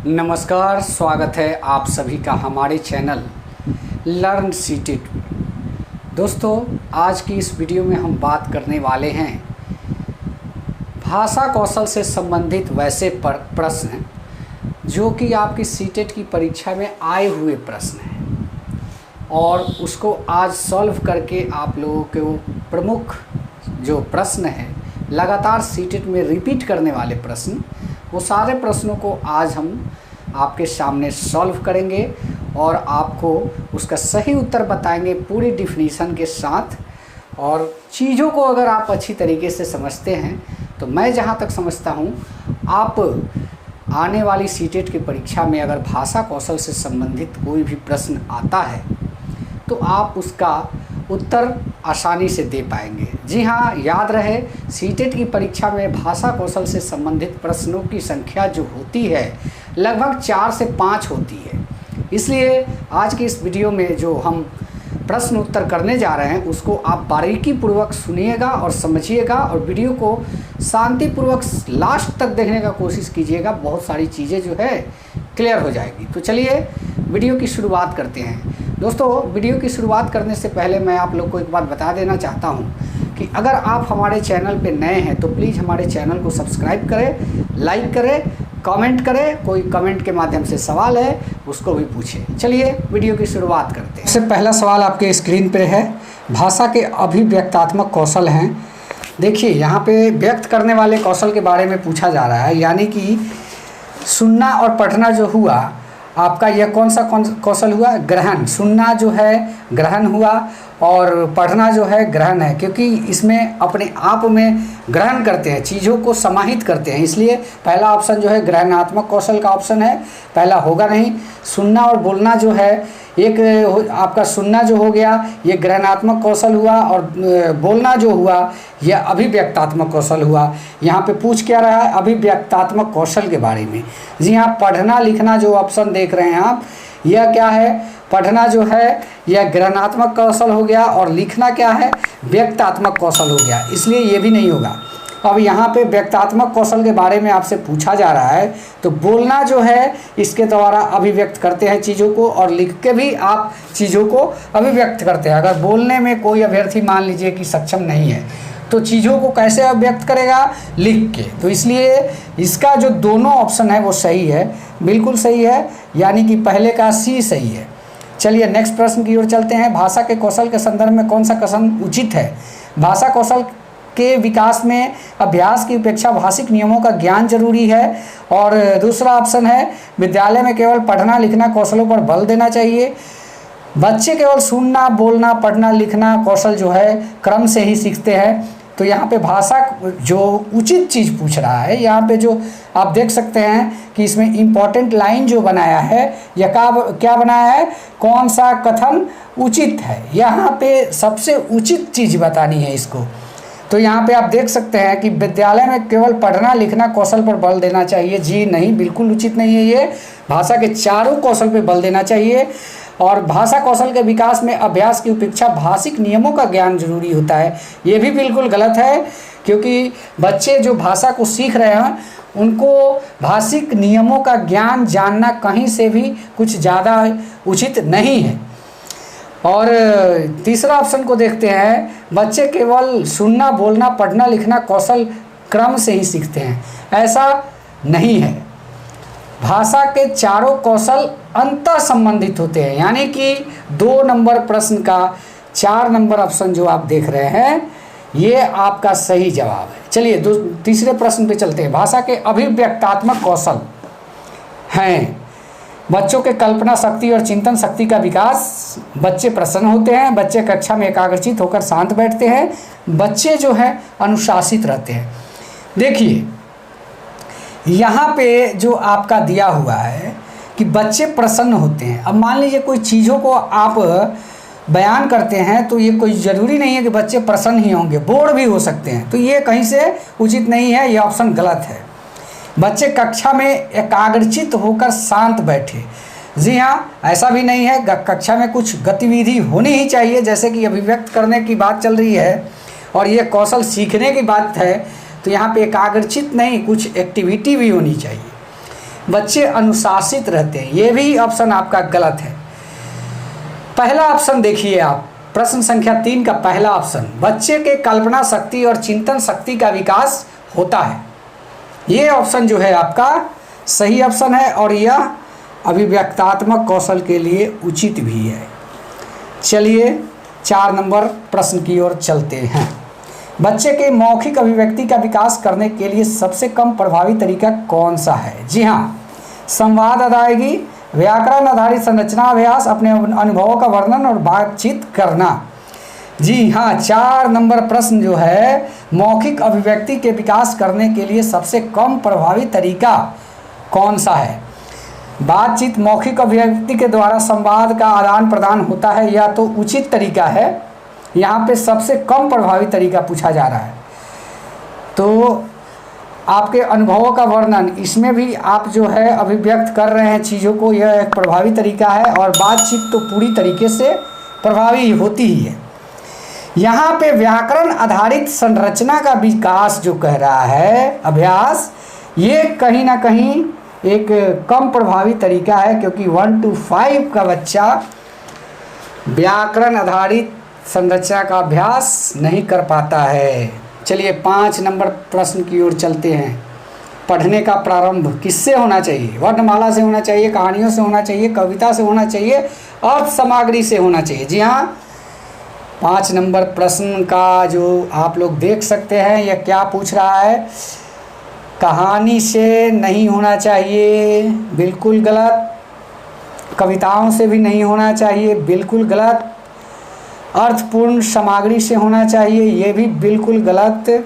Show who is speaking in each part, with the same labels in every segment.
Speaker 1: नमस्कार, स्वागत है आप सभी का हमारे चैनल लर्न सीटेट। दोस्तों, आज की इस वीडियो में हम बात करने वाले हैं भाषा कौशल से संबंधित वैसे प्रश्न जो कि आपकी सीटेट की परीक्षा में आए हुए प्रश्न हैं और उसको आज सॉल्व करके आप लोगों के वो प्रमुख जो प्रश्न हैं लगातार सीटेट में रिपीट करने वाले प्रश्न, वो सारे प्रश्नों को आज हम आपके सामने सॉल्व करेंगे और आपको उसका सही उत्तर बताएंगे पूरी डिफिनीशन के साथ। और चीज़ों को अगर आप अच्छी तरीके से समझते हैं तो मैं जहाँ तक समझता हूँ, आप आने वाली सीटेट की परीक्षा में अगर भाषा कौशल से संबंधित कोई भी प्रश्न आता है तो आप उसका उत्तर आसानी से दे पाएंगे। जी हाँ, याद रहे, सीटेट की परीक्षा में भाषा कौशल से संबंधित प्रश्नों की संख्या जो होती है लगभग 4 से 5 होती है। इसलिए आज की इस वीडियो में जो हम प्रश्न उत्तर करने जा रहे हैं उसको आप बारीकी पूर्वक सुनिएगा और समझिएगा और वीडियो को शांतिपूर्वक लास्ट तक देखने का कोशिश कीजिएगा। बहुत सारी चीज़ें जो है क्लियर हो जाएगी। तो चलिए वीडियो की शुरुआत करते हैं। दोस्तों, वीडियो की शुरुआत करने से पहले मैं आप लोग को एक बात बता देना चाहता हूं कि अगर आप हमारे चैनल पे नए हैं तो प्लीज़ हमारे चैनल को सब्सक्राइब करें, लाइक करें, कमेंट करें। कोई कमेंट के माध्यम से सवाल है उसको भी पूछें। चलिए वीडियो की शुरुआत करते हैं। सबसे पहला सवाल आपके स्क्रीन पे है, भाषा के अभिव्यक्तात्मक कौशल हैं। देखिए, यहाँ पे व्यक्त करने वाले कौशल के बारे में पूछा जा रहा है, यानी कि सुनना और पढ़ना जो हुआ आपका, यह कौन सा कौशल हुआ? ग्रहण। सुनना जो है ग्रहण हुआ और पढ़ना जो है ग्रहण है, क्योंकि इसमें अपने आप में ग्रहण करते हैं, चीज़ों को समाहित करते हैं, इसलिए पहला ऑप्शन जो है ग्रहणात्मक कौशल का ऑप्शन है, पहला होगा नहीं। सुनना और बोलना जो है, एक आपका सुनना जो हो गया ये ग्रहणात्मक कौशल हुआ और बोलना जो हुआ यह अभिव्यक्तात्मक कौशल हुआ। यहाँ पे पूछ क्या रहा है? अभिव्यक्तात्मक कौशल के बारे में। जी हाँ, पढ़ना लिखना जो ऑप्शन देख रहे हैं आप, यह क्या है? पढ़ना जो है यह ग्रहणात्मक कौशल हो गया और लिखना क्या है? व्यक्तात्मक कौशल हो गया, इसलिए ये भी नहीं होगा। अब यहाँ पे व्यक्तात्मक कौशल के बारे में आपसे पूछा जा रहा है, तो बोलना जो है इसके द्वारा अभिव्यक्त करते हैं चीज़ों को और लिख के भी आप चीज़ों को अभिव्यक्त करते हैं। अगर बोलने में कोई अभ्यर्थी मान लीजिए कि सक्षम नहीं है तो चीज़ों को कैसे अभिव्यक्त करेगा? लिख के। तो इसलिए इसका जो दोनों ऑप्शन है वो सही है, बिल्कुल सही है, यानी कि पहले का सी सही है। चलिए नेक्स्ट प्रश्न की ओर चलते हैं। भाषा के कौशल के संदर्भ में कौन सा कथन उचित है? भाषा कौशल के विकास में अभ्यास की उपेक्षा भाषिक नियमों का ज्ञान जरूरी है। और दूसरा ऑप्शन है विद्यालय में केवल पढ़ना लिखना कौशलों पर बल देना चाहिए। बच्चे केवल सुनना बोलना पढ़ना लिखना कौशल जो है क्रम से ही सीखते हैं। तो यहाँ पे भाषा जो उचित चीज़ पूछ रहा है, यहाँ पे जो आप देख सकते हैं कि इसमें इम्पॉर्टेंट लाइन जो बनाया है यह क्या बनाया है? कौन सा कथन उचित है? यहाँ पे सबसे उचित चीज़ बतानी है इसको। तो यहाँ पे आप देख सकते हैं कि विद्यालय में केवल पढ़ना लिखना कौशल पर बल देना चाहिए। जी नहीं, बिल्कुल उचित नहीं है ये। भाषा के चारों कौशल पर बल देना चाहिए। और भाषा कौशल के विकास में अभ्यास की उपेक्षा भाषिक नियमों का ज्ञान जरूरी होता है, ये भी बिल्कुल गलत है, क्योंकि बच्चे जो भाषा को सीख रहे हैं उनको भाषिक नियमों का ज्ञान जानना कहीं से भी कुछ ज़्यादा उचित नहीं है। और तीसरा ऑप्शन को देखते हैं, बच्चे केवल सुनना बोलना पढ़ना लिखना कौशल क्रम से ही सीखते हैं। ऐसा नहीं है, भाषा के चारों कौशल अंतर संबंधित होते हैं, यानी कि 2 नंबर प्रश्न का 4 नंबर ऑप्शन जो आप देख रहे हैं ये आपका सही जवाब है। चलिए तीसरे प्रश्न पे चलते हैं। भाषा के अभिव्यक्तात्मक कौशल हैं बच्चों के कल्पना शक्ति और चिंतन शक्ति का विकास, बच्चे प्रसन्न होते हैं, बच्चे कक्षा में एकाग्रचित होकर शांत बैठते हैं, बच्चे जो हैं अनुशासित रहते हैं। देखिए यहाँ पे जो आपका दिया हुआ है कि बच्चे प्रसन्न होते हैं। अब मान लीजिए कोई चीज़ों को आप बयान करते हैं तो ये कोई ज़रूरी नहीं है कि बच्चे प्रसन्न ही होंगे, बोर भी हो सकते हैं, तो ये कहीं से उचित नहीं है, ये ऑप्शन गलत है। बच्चे कक्षा में एकाग्रचित होकर शांत बैठे, जी हाँ, ऐसा भी नहीं है, कक्षा में कुछ गतिविधि होनी ही चाहिए, जैसे कि अभिव्यक्त करने की बात चल रही है और ये कौशल सीखने की बात है, तो यहाँ पे एकाग्रचित नहीं, कुछ एक्टिविटी भी होनी चाहिए। बच्चे अनुशासित रहते हैं, ये भी ऑप्शन आपका गलत है। पहला ऑप्शन देखिए आप, प्रश्न संख्या 3 का पहला ऑप्शन, बच्चे के कल्पना शक्ति और चिंतन शक्ति का विकास होता है, ये ऑप्शन जो है आपका सही ऑप्शन है और यह अभिव्यक्तात्मक कौशल के लिए उचित भी है। चलिए 4 नंबर प्रश्न की ओर चलते हैं। बच्चे के मौखिक अभिव्यक्ति का विकास करने के लिए सबसे कम प्रभावी तरीका कौन सा है? जी हाँ, संवाद अदायगी, व्याकरण आधारित संरचना अभ्यास, अपने अनुभवों का वर्णन और बातचीत करना। जी हाँ, 4 नंबर प्रश्न जो है, मौखिक अभिव्यक्ति के विकास करने के लिए सबसे कम प्रभावी तरीका कौन सा है? बातचीत मौखिक अभिव्यक्ति के द्वारा संवाद का आदान प्रदान होता है, या तो उचित तरीका है, यहाँ पे सबसे कम प्रभावी तरीका पूछा जा रहा है। तो आपके अनुभवों का वर्णन, इसमें भी आप जो है अभिव्यक्त कर रहे हैं चीज़ों को, यह एक प्रभावी तरीका है, और बातचीत तो पूरी तरीके से प्रभावी होती ही है। यहाँ पे व्याकरण आधारित संरचना का विकास जो कह रहा है अभ्यास, ये कहीं ना कहीं एक कम प्रभावी तरीका है, क्योंकि 1 to 5 का बच्चा व्याकरण आधारित संरचना का अभ्यास नहीं कर पाता है। चलिए 5 नंबर प्रश्न की ओर चलते हैं। पढ़ने का प्रारंभ किससे होना चाहिए? वर्णमाला से होना चाहिए, कहानियों से होना चाहिए, कविता से होना चाहिए, अर्थ सामग्री से होना चाहिए? जी हाँ, 5 नंबर प्रश्न का जो आप लोग देख सकते हैं, यह क्या पूछ रहा है? कहानी से नहीं होना चाहिए, बिल्कुल गलत। कविताओं से भी नहीं होना चाहिए, बिल्कुल गलत। अर्थपूर्ण सामग्री से होना चाहिए, ये भी बिल्कुल गलत।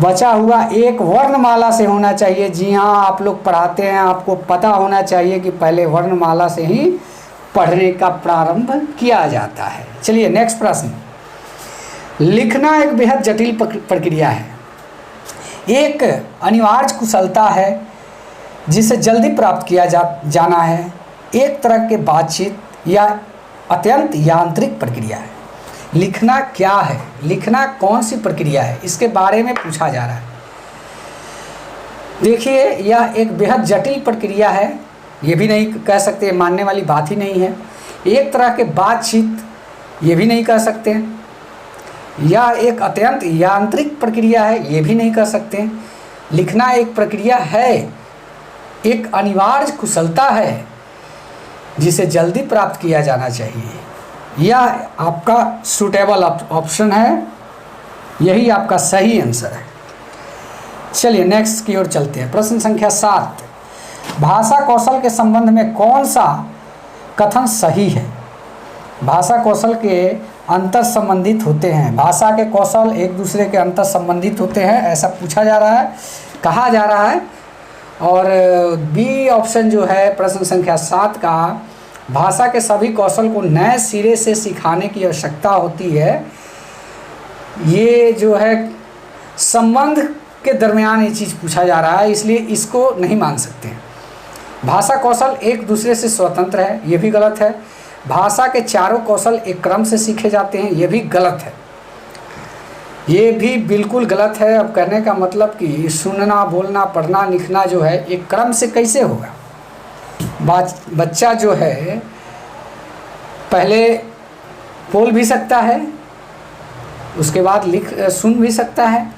Speaker 1: बचा हुआ एक वर्णमाला से होना चाहिए। जी हाँ, आप लोग पढ़ाते हैं, आपको पता होना चाहिए कि पहले वर्णमाला से ही पढ़ने का प्रारंभ किया जाता है। चलिए नेक्स्ट प्रश्न। लिखना एक बेहद जटिल प्रक्रिया है, एक अनिवार्य कुशलता है जिसे जल्दी प्राप्त किया जाना है, एक तरह के बातचीत या अत्यंत यांत्रिक प्रक्रिया है। लिखना क्या है? लिखना कौन सी प्रक्रिया है? इसके बारे में पूछा जा रहा है। देखिए, यह एक बेहद जटिल प्रक्रिया है, ये भी नहीं कह सकते, मानने वाली बात ही नहीं है। एक तरह के बातचीत, ये भी नहीं कह सकते। यह एक अत्यंत यांत्रिक प्रक्रिया है, ये भी नहीं कह सकते। लिखना एक प्रक्रिया है, एक अनिवार्य कुशलता है जिसे जल्दी प्राप्त किया जाना चाहिए। यह आपका सूटेबल ऑप्शन है, यही आपका सही आंसर है। चलिए नेक्स्ट की ओर चलते हैं। प्रश्न संख्या 7, भाषा कौशल के संबंध में कौन सा कथन सही है? भाषा कौशल के अंतर संबंधित होते हैं, भाषा के कौशल एक दूसरे के अंतर संबंधित होते हैं, ऐसा पूछा जा रहा है, कहा जा रहा है। और बी ऑप्शन जो है प्रश्न संख्या 7 का, भाषा के सभी कौशल को नए सिरे से सिखाने की आवश्यकता होती है, ये जो है संबंध के दरमियान ये चीज़ पूछा जा रहा है, इसलिए इसको नहीं मान सकते। भाषा कौशल एक दूसरे से स्वतंत्र है, ये भी गलत है। भाषा के चारों कौशल एक क्रम से सीखे जाते हैं, ये भी गलत है, ये भी बिल्कुल गलत है। अब कहने का मतलब कि सुनना, बोलना, पढ़ना, लिखना जो है एक क्रम से कैसे होगा? बच्चा जो है पहले बोल भी सकता है, उसके बाद सुन भी सकता है।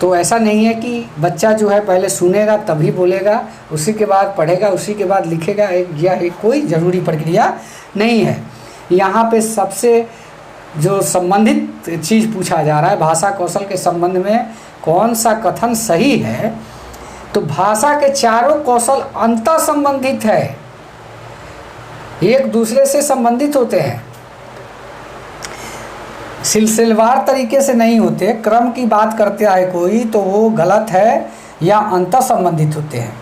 Speaker 1: तो ऐसा नहीं है कि बच्चा जो है पहले सुनेगा तभी बोलेगा, उसी के बाद पढ़ेगा, उसी के बाद लिखेगा, यह कोई ज़रूरी प्रक्रिया नहीं है। यहाँ पे सबसे जो संबंधित चीज़ पूछा जा रहा है, भाषा कौशल के संबंध में कौन सा कथन सही है, तो भाषा के चारों कौशल अंतर संबंधित है, एक दूसरे से संबंधित होते हैं, सिलसिलेवार तरीके से नहीं होते। क्रम की बात करता है कोई तो वो गलत है, या अंतर संबंधित होते हैं।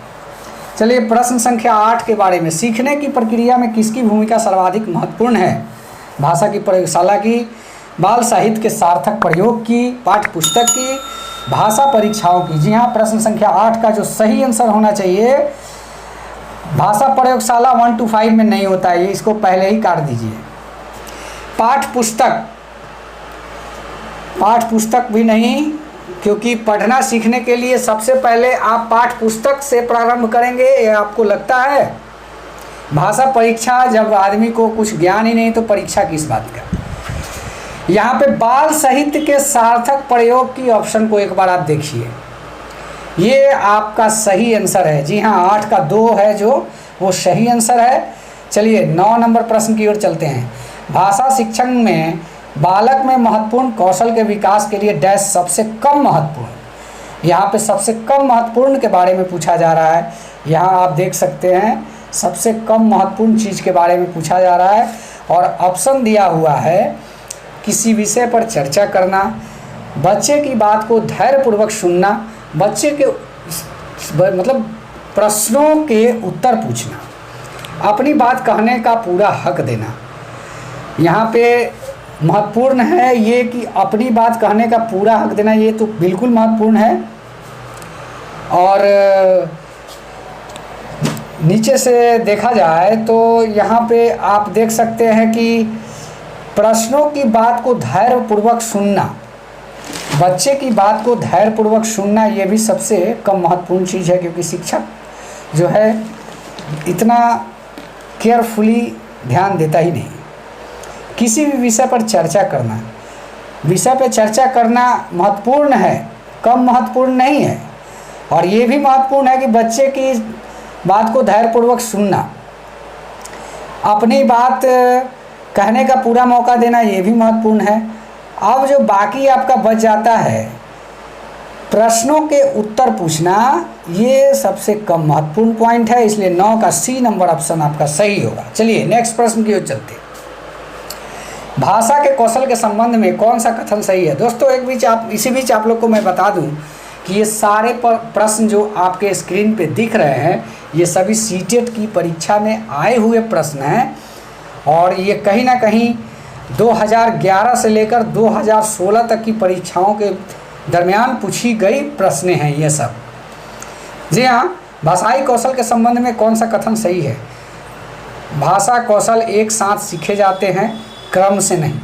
Speaker 1: चलिए प्रश्न संख्या 8 के बारे में, सीखने की प्रक्रिया में किसकी भूमिका सर्वाधिक महत्वपूर्ण है? भाषा की प्रयोगशाला की, बाल साहित्य के सार्थक प्रयोग की, पाठ्य पुस्तक की, भाषा परीक्षाओं की? जी हाँ, प्रश्न संख्या 8 का जो सही आंसर होना चाहिए, भाषा प्रयोगशाला 1 to 5 में नहीं होता है, ये इसको पहले ही काट दीजिए। पाठ्य पुस्तक भी नहीं, क्योंकि पढ़ना सीखने के लिए सबसे पहले आप पाठ पुस्तक से प्रारंभ करेंगे, ये आपको लगता है? भाषा परीक्षा, जब आदमी को कुछ ज्ञान ही नहीं तो परीक्षा किस बात का। यहाँ पे बाल साहित्य के सार्थक प्रयोग की ऑप्शन को एक बार आप देखिए, ये आपका सही आंसर है। जी हाँ, 8 का 2 है जो वो सही आंसर है। चलिए 9 नंबर प्रश्न की ओर चलते हैं। भाषा शिक्षण में बालक में महत्वपूर्ण कौशल के विकास के लिए डैश सबसे कम महत्वपूर्ण, यहाँ पे सबसे कम महत्वपूर्ण के बारे में पूछा जा रहा है। यहाँ आप देख सकते हैं सबसे कम महत्वपूर्ण चीज़ के बारे में पूछा जा रहा है और ऑप्शन दिया हुआ है किसी विषय पर चर्चा करना, बच्चे की बात को धैर्यपूर्वक सुनना, बच्चे के मतलब प्रश्नों के उत्तर पूछना, अपनी बात कहने का पूरा हक देना। यहाँ पे महत्वपूर्ण है ये कि अपनी बात कहने का पूरा हक देना, ये तो बिल्कुल महत्वपूर्ण है। और नीचे से देखा जाए तो यहाँ पे आप देख सकते हैं कि प्रश्नों की बात को धैर्यपूर्वक सुनना, बच्चे की बात को धैर्यपूर्वक सुनना, ये भी सबसे कम महत्वपूर्ण चीज़ है, क्योंकि शिक्षक जो है इतना केयरफुली ध्यान देता ही नहीं। किसी भी विषय पर चर्चा करना, विषय पर चर्चा करना महत्वपूर्ण है, कम महत्वपूर्ण नहीं है। और ये भी महत्वपूर्ण है कि बच्चे की बात को धैर्यपूर्वक सुनना, अपनी बात कहने का पूरा मौका देना, ये भी महत्वपूर्ण है। अब जो बाकी आपका बच जाता है, प्रश्नों के उत्तर पूछना, ये सबसे कम महत्वपूर्ण पॉइंट है, इसलिए 9 का C नंबर ऑप्शन आपका सही होगा। चलिए नेक्स्ट प्रश्न की ओर चलते हैं। भाषा के कौशल के संबंध में कौन सा कथन सही है? दोस्तों इसी बीच आप लोग को मैं बता दूं कि ये सारे प्रश्न जो आपके स्क्रीन पे दिख रहे हैं, ये सभी सीटेट की परीक्षा में आए हुए प्रश्न हैं और ये कहीं ना कहीं 2011 से लेकर 2016 तक की परीक्षाओं के दरमियान पूछी गई प्रश्न हैं ये सब। जी हाँ, भाषाई कौशल के संबंध में कौन सा कथन सही है? भाषा कौशल एक साथ सीखे जाते हैं, क्रम से नहीं।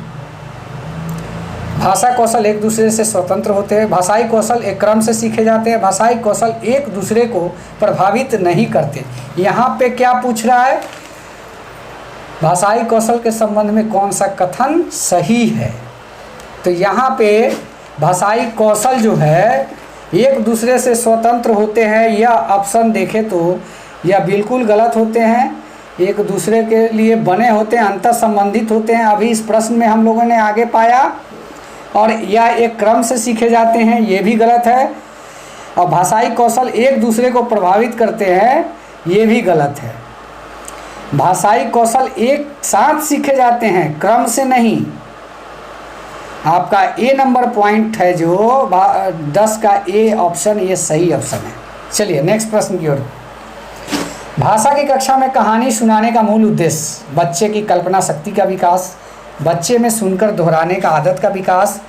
Speaker 1: भाषा कौशल एक दूसरे से स्वतंत्र होते हैं, भाषाई कौशल एक क्रम से सीखे जाते हैं, भाषाई कौशल एक दूसरे को प्रभावित नहीं करते। यहाँ पे क्या पूछ रहा है? भाषाई कौशल के संबंध में कौन सा कथन सही है? तो यहाँ पे भाषाई कौशल जो है एक दूसरे से स्वतंत्र होते हैं, यह ऑप्शन देखें तो यह बिल्कुल गलत होते हैं, एक दूसरे के लिए बने होते हैं, अंतर संबंधित होते हैं। अभी इस प्रश्न में हम लोगों ने आगे पाया। और यह एक क्रम से सीखे जाते हैं, ये भी गलत है। और भाषाई कौशल एक दूसरे को प्रभावित करते हैं, ये भी गलत है। भाषाई कौशल एक साथ सीखे जाते हैं, क्रम से नहीं। आपका A नंबर पॉइंट है जो 10 का A ऑप्शन, ये सही ऑप्शन है। चलिए नेक्स्ट प्रश्न की ओर। भाषा की कक्षा में कहानी सुनाने का मूल उद्देश्य बच्चे की कल्पना शक्ति का विकास, बच्चे में सुनकर दोहराने का आदत का विकास,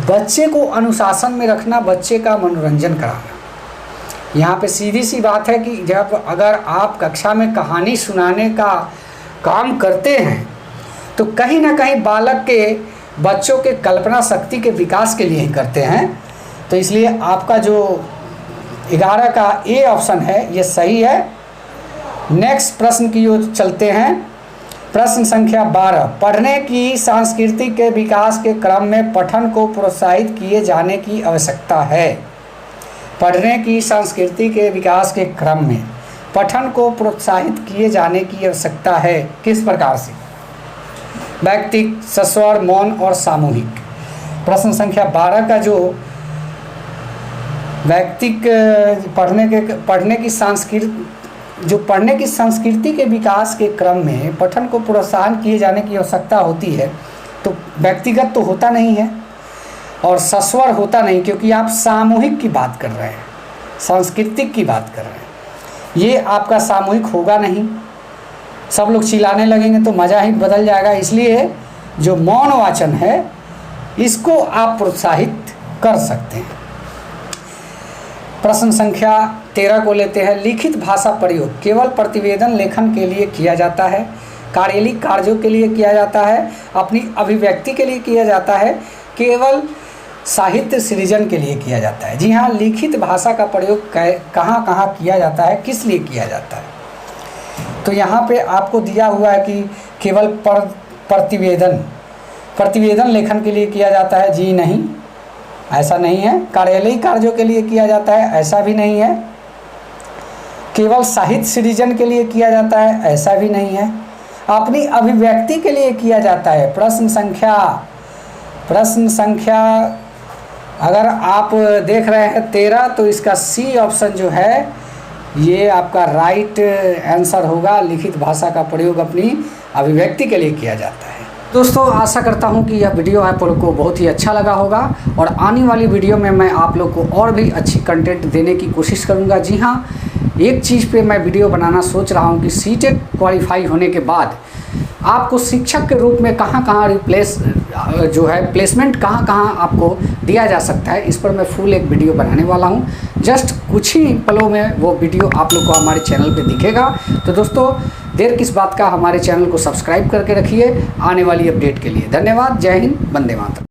Speaker 1: बच्चे को अनुशासन में रखना, बच्चे का मनोरंजन कराना। यहाँ पे सीधी सी बात है कि जब अगर आप कक्षा में कहानी सुनाने का काम करते हैं तो कहीं ना कहीं बालक के बच्चों के कल्पना शक्ति के विकास के लिए ही करते हैं। तो इसलिए आपका जो 11 का A ऑप्शन है ये सही है। नेक्स्ट प्रश्न की ओर चलते हैं। प्रश्न संख्या 12। पढ़ने की संस्कृति के विकास के क्रम में पठन को प्रोत्साहित किए जाने की आवश्यकता है। पढ़ने की संस्कृति के विकास के क्रम में पठन को प्रोत्साहित किए जाने की आवश्यकता है। किस प्रकार से? वैयक्तिक, सस्वर, मौन और सामूहिक। प्रश्न संख्या 12 का जो वैयक्तिक पढ़ने की संस्कृति के विकास के क्रम में पठन को प्रोत्साहन किए जाने की आवश्यकता होती है, तो व्यक्तिगत तो होता नहीं है और सस्वर होता नहीं, क्योंकि आप सामूहिक की बात कर रहे हैं, सांस्कृतिक की बात कर रहे हैं। ये आपका सामूहिक होगा नहीं, सब लोग चिल्लाने लगेंगे तो मज़ा ही बदल जाएगा। इसलिए जो मौन वाचन है इसको आप प्रोत्साहित कर सकते हैं। प्रश्न संख्या 13 को लेते हैं। लिखित भाषा प्रयोग केवल प्रतिवेदन लेखन के लिए किया जाता है, कार्यालयिक कार्यों के लिए किया जाता है, अपनी अभिव्यक्ति के लिए किया जाता है, केवल साहित्य सृजन के लिए किया जाता है। जी हाँ, लिखित भाषा का प्रयोग कहाँ कहाँ किया जाता है, किस लिए किया जाता है। तो यहाँ पे आपको दिया हुआ है कि केवल प्रतिवेदन लेखन के लिए किया जाता है। जी नहीं, ऐसा नहीं है। कार्यालयीय कार्यों के लिए किया जाता है, ऐसा भी नहीं है। केवल साहित्य सृजन के लिए किया जाता है, ऐसा भी नहीं है। अपनी अभिव्यक्ति के लिए किया जाता है। प्रश्न संख्या अगर आप देख रहे हैं 13, तो इसका सी ऑप्शन जो है ये आपका राइट आंसर होगा। लिखित भाषा का प्रयोग अपनी अभिव्यक्ति के लिए किया जाता है। दोस्तों, आशा करता हूं कि यह वीडियो आप लोग को बहुत ही अच्छा लगा होगा और आने वाली वीडियो में मैं आप लोग को और भी अच्छी कंटेंट देने की कोशिश करूंगा। जी हां, एक चीज़ पे मैं वीडियो बनाना सोच रहा हूं कि सीटेट क्वालिफाई होने के बाद आपको शिक्षक के रूप में कहाँ प्लेसमेंट कहाँ आपको दिया जा सकता है, इस पर मैं फुल एक वीडियो बनाने वाला हूँ। जस्ट कुछ ही पलों में वो वीडियो आप लोग को हमारे चैनल पे दिखेगा। तो दोस्तों, देर किस बात का, हमारे चैनल को सब्सक्राइब करके रखिए आने वाली अपडेट के लिए। धन्यवाद। जय हिंद, वंदे मातरम।